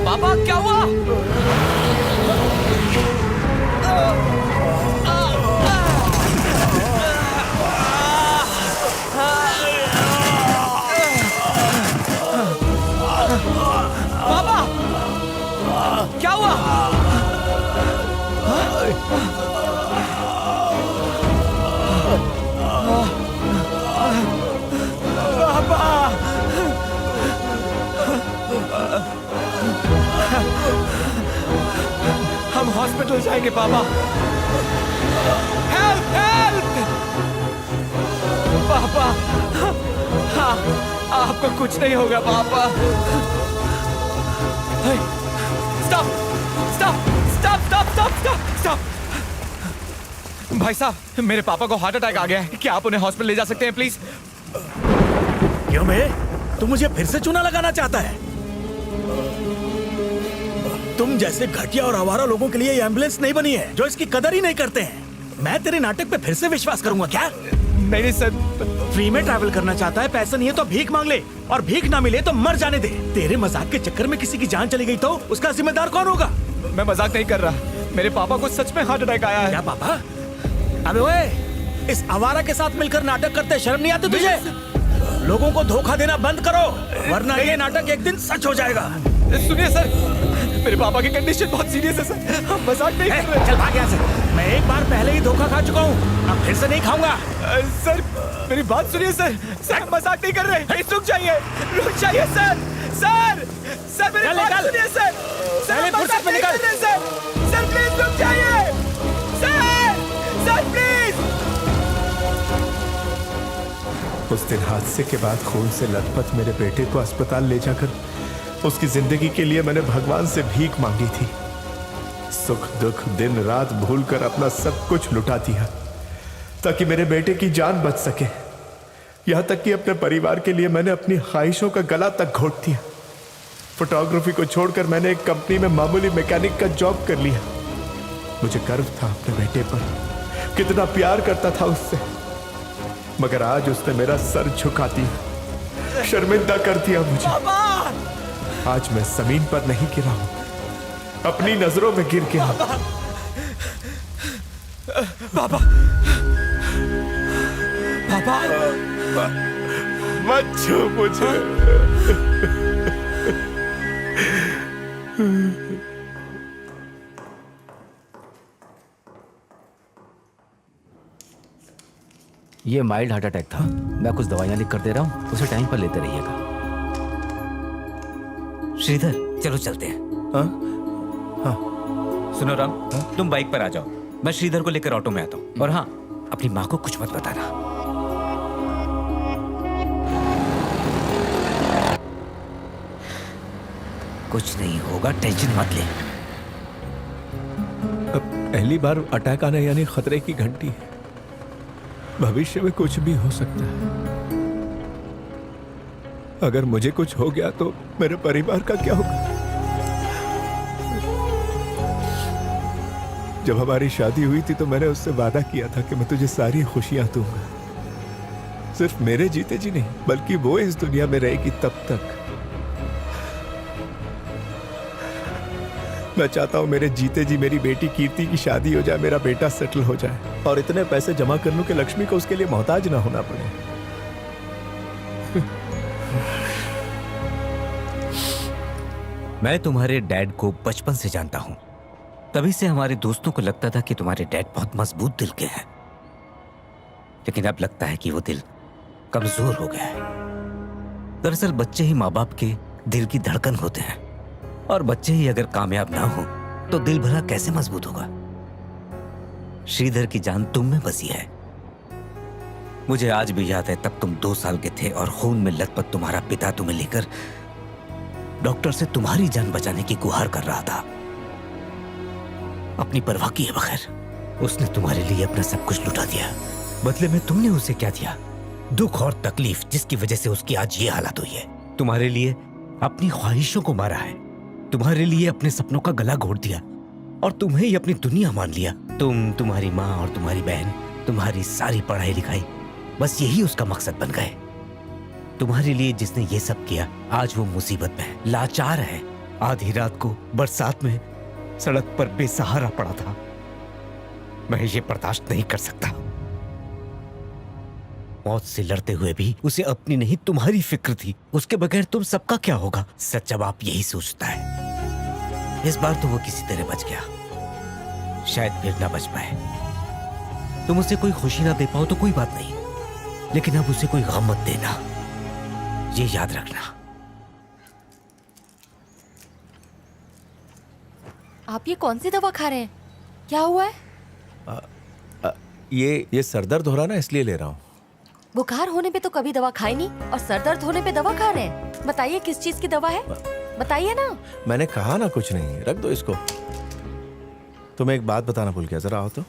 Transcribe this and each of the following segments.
पापा क्या हुआ? पापा क्या हुआ? हम हॉस्पिटल जाएंगे पापा। हेल्प हेल्प पापा। हाँ, आपको कुछ नहीं होगा पापा। Stop stop stop stop stop stop stop. भाई साहब, मेरे पापा को हार्ट अटैक आ गया है। क्या आप उन्हें हॉस्पिटल ले जा सकते हैं प्लीज? क्यों बे? तू मुझे फिर से चूना लगाना चाहता है? तुम जैसे घटिया और आवारा लोगों के लिए ये एम्बुलेंस नहीं बनी है, जो इसकी कदर ही नहीं करते हैं। मैं तेरे नाटक पे फिर से विश्वास करूंगा क्या? नहीं सर। फ्री में ट्रैवल करना चाहता है, पैसा नहीं है तो भीख मांग ले, और भीख ना मिले तो मर जाने दे। तेरे मजाक के चक्कर में किसी की जान चली गई तो उसका जिम्मेदार कौन होगा? मैं मजाक नहीं कर रहा। मेरे पापा को सच में हार्ट अटैक आया है। क्या पापा? अबे ओए, इस आवारा के साथ मिलकर नाटक करते शर्म नहीं आती तुझे? लोगों को धोखा देना बंद करो, वरना ये नाटक एक दिन सच हो जाएगा। सुनिए सर, मेरे पापा की कंडीशन बहुत सीरियस है सर। हम मजाक नहीं कर रहे। चल भाग यहाँ से। मैं एक बार पहले ही धोखा खा चुका हूँ, अब फिर से नहीं खाऊंगा। सर मेरी बात सुनिए सर। सर हम मजाक नहीं कर रहे। प्लीज रुक जाइए, रुक जाइए सर। सर सर मेरी बात सुनिए सर। सर हम मजाक नहीं कर रहे सर। सर प्लीज रुक जाइए सर। Sir please. उस दिन हादसे के बाद खून से लथपथ मेरे बेटे को अस्पताल ले जाकर उसकी जिंदगी के लिए मैंने भगवान से भीख मांगी थी। सुख दुख दिन रात भूलकर अपना सब कुछ लुटा दिया ताकि मेरे बेटे की जान बच सके। यहां तक कि अपने परिवार के लिए मैंने अपनी ख्वाहिशों का गला तक घोट दिया। फोटोग्राफी को छोड़कर मैंने एक कंपनी में मामूली मैकेनिक का जॉब कर लिया। मुझे गर्व था अपने बेटे पर, कितना प्यार करता था उससे, मगर आज उसने मेरा सर झुका दिया, शर्मिंदा कर दिया मुझे। आज मैं जमीन पर नहीं गिरा हूं, अपनी नजरों में गिर गया। पापा पापा मत छू मुझे। ये माइल्ड हार्ट अटैक था। मैं कुछ दवाइयां लिख कर दे रहा हूँ, उसे टाइम पर लेते रहिएगा। श्रीधर चलो चलते हैं। हाँ? हाँ। सुनो राम, तुम बाइक पर आ जाओ, मैं श्रीधर को लेकर ऑटो में आता हूँ। और हाँ, अपनी माँ को कुछ मत बताना। कुछ नहीं होगा, टेंशन मत ले। अब पहली बार अटैक आना यानी खतरे की घंटी है। भविष्य में कुछ भी हो सकता है। अगर मुझे कुछ हो गया तो मेरे परिवार का क्या होगा? जब हमारी शादी हुई थी तो मैंने उससे वादा किया था कि मैं तुझे सारी खुशियां दूंगा। सिर्फ मेरे जीते जी नहीं, बल्कि वो इस दुनिया में रहेगी तब तक। मैं चाहता हूं मेरे जीते जी मेरी बेटी कीर्ति की शादी हो जाए, मेरा बेटा सेटल हो जाए और इतने पैसे जमा कर लूं कि लक्ष्मी को उसके लिए मोहताज ना होना पड़े। मैं तुम्हारे डैड को बचपन से जानता हूं, तभी से हमारे दोस्तों को लगता था कि तुम्हारे डैड बहुत मजबूत दिल के हैं। लेकिन अब लगता है कि वो दिल कमजोर हो गया है। दरअसल बच्चे ही माँ बाप के दिल की धड़कन होते हैं, और बच्चे ही अगर कामयाब ना हो तो दिल भला कैसे मजबूत होगा। श्रीधर की जान तुम में बसी है। मुझे आज भी याद है, तब तुम 2 साल के थे और खून में लथपथ तुम्हारा पिता तुम्हें लेकर डॉक्टर से तुम्हारी जान बचाने की गुहार कर रहा था। अपनी परवाह किए बगैर उसने तुम्हारे लिए अपना सब कुछ लुटा दिया। बदले में तुमने उसे क्या दिया? दुख और तकलीफ, जिसकी वजह से उसकी आज ये हालत हुई है। तुम्हारे लिए अपनी ख्वाहिशों को मारा है, तुम्हारे लिए अपने सपनों का गला घोट दिया और तुम्हें ही अपनी दुनिया मान लिया। तुम्हारी माँ और तुम्हारी बहन, तुम्हारी सारी पढ़ाई लिखाई बस यही उसका मकसद बन गए। तुम्हारे लिए जिसने ये सब किया, आज वो मुसीबत में है, लाचार है। आधी रात को बरसात में सड़क पर बेसहारा पड़ा था। मैं ये बर्दाश्त नहीं कर सकता। मौत से लड़ते हुए भी उसे अपनी नहीं तुम्हारी फिक्र थी। उसके बगैर तुम सबका क्या होगा? सच्चा बाप यही सोचता है। इस बार तो वो किसी तरह बच गया, शायद फिर ना बच पाए। तुम उसे कोई खुशी ना दे पाओ तो कोई बात नहीं, लेकिन अब उसे कोई गम मत देना, ये याद रखना। आप ये कौन सी दवा खा रहे हैं? क्या हुआ है? ये सरदर्द हो रहा ना, इसलिए ले रहा हूँ। बुखार होने पे तो कभी दवा खाई नहीं और सर दर्द होने पे दवा खा रहे हैं। बताइए किस चीज की दवा है, बताइए ना। मैंने कहा ना कुछ नहीं, रख दो इसको। तुम्हें एक बात बताना भूल गया, जरा आओ तो।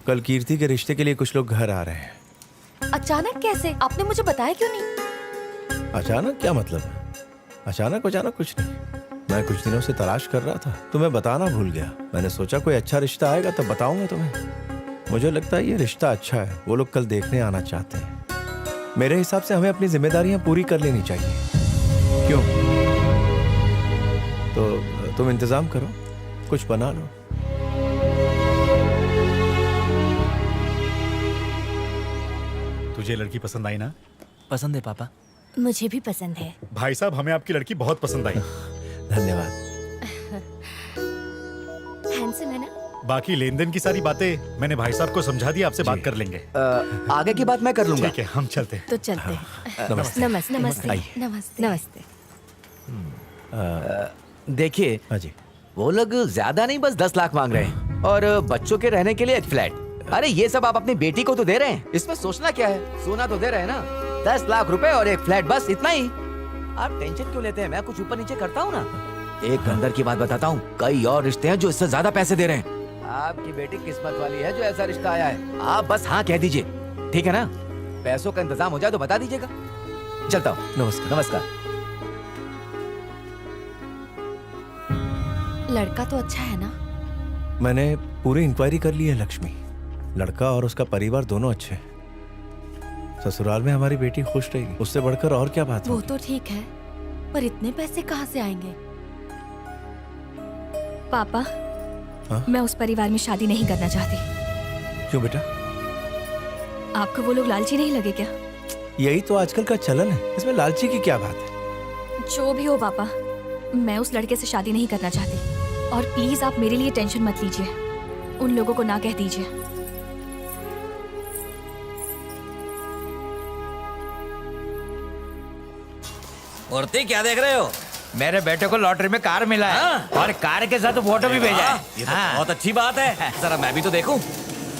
कल कीर्ति के रिश्ते के लिए कुछ लोग घर आ रहे हैं। अचानक कैसे? आपने मुझे बताया क्यों नहीं? अचानक क्या मतलब? अचानक कुछ नहीं। मैं कुछ दिनों से तलाश कर रहा था, तुम्हें बताना भूल गया। मैंने सोचा कोई अच्छा रिश्ता आएगा तब बताऊंगा तुम्हें। मुझे लगता है ये रिश्ता अच्छा है, वो लोग कल देखने आना चाहते हैं। मेरे हिसाब से हमें अपनी जिम्मेदारियां पूरी कर लेनी चाहिए। क्यों? तो तुम इंतजाम करो, कुछ बना लो। तुझे लड़की पसंद आई ना? पसंद है पापा। मुझे भी पसंद है। भाई साहब, हमें आपकी लड़की बहुत पसंद आई। धन्यवाद। हैंडसम है ना? बाकी लेन देन की सारी बातें मैंने भाई साहब को समझा दी, आपसे बात कर लेंगे। आगे की बात मैं कर लूंगा। ठीक है, हम चलते हैं। तो चलते हैं। नमस्ते। नमस्ते नमस्ते आइए। नमस्ते नमस्ते। देखिए, हाँ जी। वो लोग ज्यादा नहीं, बस 10 लाख मांग रहे हैं और बच्चों के रहने के लिए एक फ्लैट। अरे ये सब आप अपनी बेटी को तो दे रहे हैं, इसमें सोचना क्या है? सोना तो दे रहे हैं ना। 10 लाख रुपए और एक फ्लैट, बस इतना ही। आप टेंशन क्यों लेते हैं? मैं कुछ ऊपर नीचे करता हूँ ना। एक अंदर की बात बताता हूँ, कई और रिश्ते हैं जो इससे ज्यादा पैसे दे रहे हैं। आपकी बेटी किस्मत वाली है जो ऐसा रिश्ता आया है। आप बस हाँ कह दीजिए, ठीक है ना? पैसों का इंतजाम हो जाए तो बता दीजिएगा। चलता हूँ। नमस्कार। नमस्कार। लड़का तो अच्छा है ना? मैंने पूरी इंक्वायरी कर ली है लक्ष्मी। लड़का और उसका परिवार दोनों अच्छे हैं। ससुराल में हमारी बेटी खुश रहेगी, उससे बढ़कर और क्या बात वो होगी? तो ठीक है, पर इतने पैसे कहाँ से आएंगे? पापा, हाँ? मैं उस परिवार में शादी नहीं करना चाहती। क्यों बेटा? आपको वो लोग लालची नहीं लगे क्या? यही तो आजकल का चलन है, इसमें लालची की क्या बात है? जो भी हो पापा, मैं उस लड़के से शादी नहीं करना चाहती। और प्लीज आप मेरे लिए टेंशन मत लीजिए, उन लोगों को ना कह दीजिए। मूर्ति, क्या देख रहे हो? मेरे बेटे को लॉटरी में कार मिला है और कार के साथ फोटो भी भेजा है। ये तो बहुत अच्छी बात है। जरा मैं भी तो देखूं।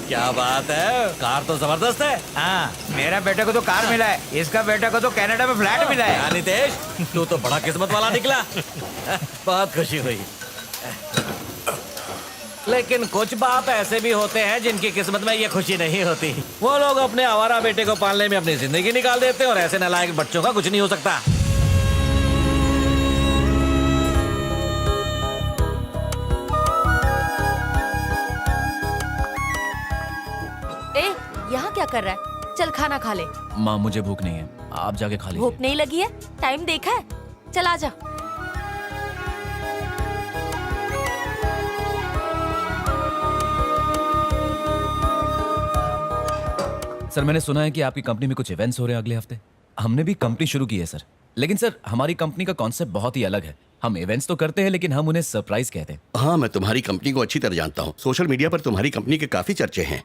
क्या बात है, कार तो जबरदस्त है। हाँ, मेरा बेटे को तो कार मिला है, इसका बेटे को तो कनाडा में फ्लैट मिला है। नितेश, तू तो बड़ा किस्मत वाला निकला। बहुत खुशी हुई। लेकिन कुछ बाप ऐसे भी होते हैं जिनकी किस्मत में ये खुशी नहीं होती। वो लोग अपने आवारा बेटे को पालने में अपनी जिंदगी निकाल देते हैं और ऐसे नालायक बच्चों का कुछ नहीं हो सकता। यहाँ क्या कर रहा है? चल खाना खा ले। माँ, मुझे भूख नहीं है, आप जाके खा लीजिए। भूख नहीं लगी है? टाइम देखा है? चल आजा। सर, मैंने सुना है कि आपकी कंपनी में कुछ इवेंट्स हो रहे हैं अगले हफ्ते। हमने भी कंपनी शुरू की है सर, लेकिन सर हमारी कंपनी का कॉन्सेप्ट बहुत ही अलग है। हम इवेंट्स तो करते हैं लेकिन हम उन्हें सरप्राइज कहते हैं। हाँ, मैं तुम्हारी कंपनी को अच्छी तरह जानता हूँ। सोशल मीडिया पर तुम्हारी कंपनी के काफी चर्चे हैं।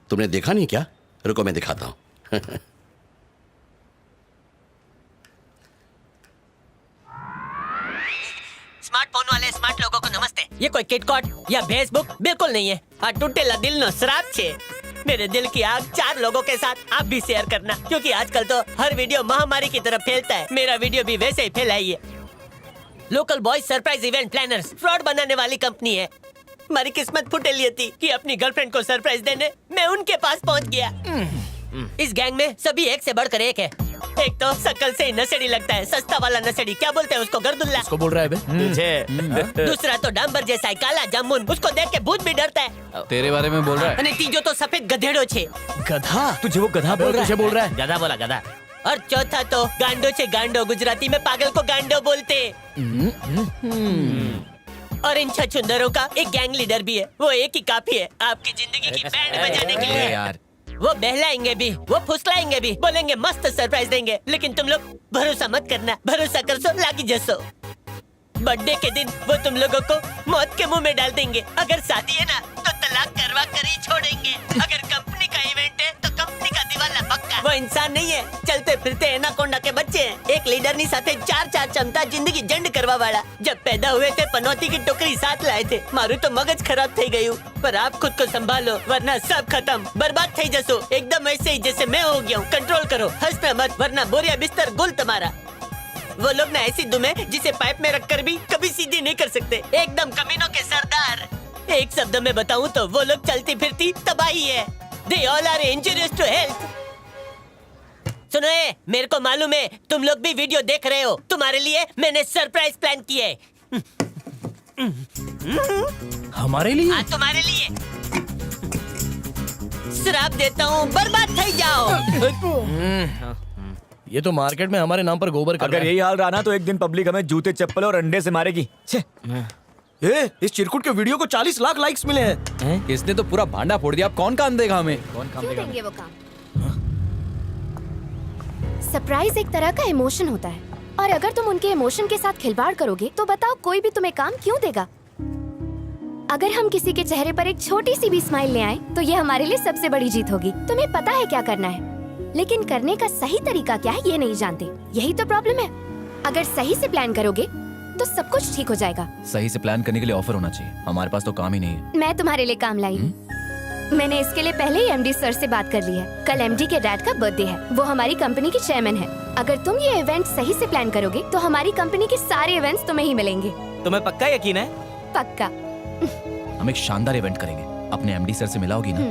तुमने देखा नहीं क्या? रुको मैं दिखाता हूँ। स्मार्टफोन वाले स्मार्ट लोगों को नमस्ते। ये कोई किटकॉट या फेसबुक बिल्कुल नहीं है। आ टूटेला दिल नो श्राप छे। मेरे दिल की आग 4 लोगों के साथ आप भी शेयर करना, क्योंकि आजकल तो हर वीडियो महामारी की तरफ फैलता है। मेरा वीडियो भी वैसे ही फैलाइए। Local boys surprise event planners fraud बनाने वाली कंपनी है। हमारी किस्मत फुटेली थी कि अपनी गर्लफ्रेंड को सरप्राइज देने मैं उनके पास पहुंच गया। इस गैंग में सभी एक से बढ़कर एक है। एक तो शक्ल से ही नशेड़ी लगता है, सस्ता वाला नशेड़ी, क्या बोलते हैं उसको, गर्दुल्ला। उसको बोल रहा है बे तुझे। दूसरा तो डांबर जैसा है, काला जामुन, उसको देख के भूत भी डरता है। तेरे बारे में बोल रहा है। અને तीजो तो सफेद गधेड़ो छे। गधा? तुझे वो गधा बोल रहा है? तुझे बोल रहा है? गधा बोला, गधा। और चौथा तो गांडो छे, गांडो, गुजराती में पागल को गांडो बोलते। और इन छछुंदरों का एक गैंग लीडर भी है, वो एक ही काफी है आपकी जिंदगी की बैंड बजाने के लिए। यार वो बहलाएंगे भी, वो फुसलाएंगे भी, बोलेंगे मस्त सरप्राइज देंगे, लेकिन तुम लोग भरोसा मत करना, भरोसा कर सो लागी जसो। बर्थडे के दिन वो तुम लोगों को मौत के मुंह में डाल देंगे। अगर शादी है ना तो तलाक करवा कर ही छोड़ेंगे। अगर कंपनी का इवेंट है तो कंपनी का दिवाला पक्का। वो इंसान नहीं है, चलते फिरते एनाकोंडा के बच्चे हैं। एक लीडर ની સાથે ચાર ચમતા જિંદગી જંડ કરવા વાળા। जब पैदा हुए थे पनौती की टोकरी साथ लाए थे। मारू तो मगज खराब થઈ गયું, पर आप खुद को संभालो वरना सब खत्म, बर्बाद થઈ जसो। एकदम ऐसे ही जैसे मैं हो गया हूँ। कंट्रोल करो, हंसना मत वरना बोरिया बिस्तर गुल तुम्हारा। वो लोग ना ऐसी दुम है जिसे पाइप में रखकर भी कभी सीधी नहीं कर सकते। एकदम कमीनों के सरदार। एक शब्द में बताऊं तो वो लोग चलती फिरती तबाही है। They all are injurious to health। सुनो ये, मेरे को मालूम है तुम लोग भी वीडियो देख रहे हो। तुम्हारे लिए मैंने सरप्राइज प्लान किया है। हमारे लिए? हाँ, तुम्हारे लिए। श्राप देता हूँ, बर्बाद થઈ जाओ। ये तो मार्केट में हमारे नाम पर गोबर कर रहा अगर है। यही हाल रहा ना तो एक दिन पब्लिक हमें जूते चप्पल और अंडे से मारेगी। छे। इस चिरकुट के वीडियो को 40 लाख लाइक्स मिले हैं। इसने तो पूरा भांडा फोड़ दिया। अब कौन काम देगा हमें? कौन काम क्यों देगा? देंगे वो काम? सरप्राइज एक तरह का इमोशन होता है, और अगर तुम उनके इमोशन के साथ खिलवाड़ करोगे तो बताओ कोई भी तुम्हें काम क्यों देगा? अगर हम किसी के चेहरे पर एक छोटी सी भी स्माइल ले आए तो ये हमारे लिए सबसे बड़ी जीत होगी। तुम्हें पता है क्या करना है, लेकिन करने का सही तरीका क्या है ये नहीं जानते। यही तो प्रॉब्लम है। अगर सही से प्लान करोगे तो सब कुछ ठीक हो जाएगा। सही से प्लान करने के लिए ऑफर होना चाहिए। हमारे पास तो काम ही नहीं है। मैं तुम्हारे लिए काम लाई हूँ। मैंने इसके लिए पहले ही एमडी सर से बात कर ली है। कल एमडी के डैड का बर्थडे है, वो हमारी कंपनी के चेयरमैन है। अगर तुम ये इवेंट सही से प्लान करोगे तो हमारी कंपनी के सारे इवेंट्स तुम्हें ही मिलेंगे। तुम्हें पक्का यकीन है? पक्का। हम एक शानदार इवेंट करेंगे। अपने एमडी सर से मिलाओगी ना?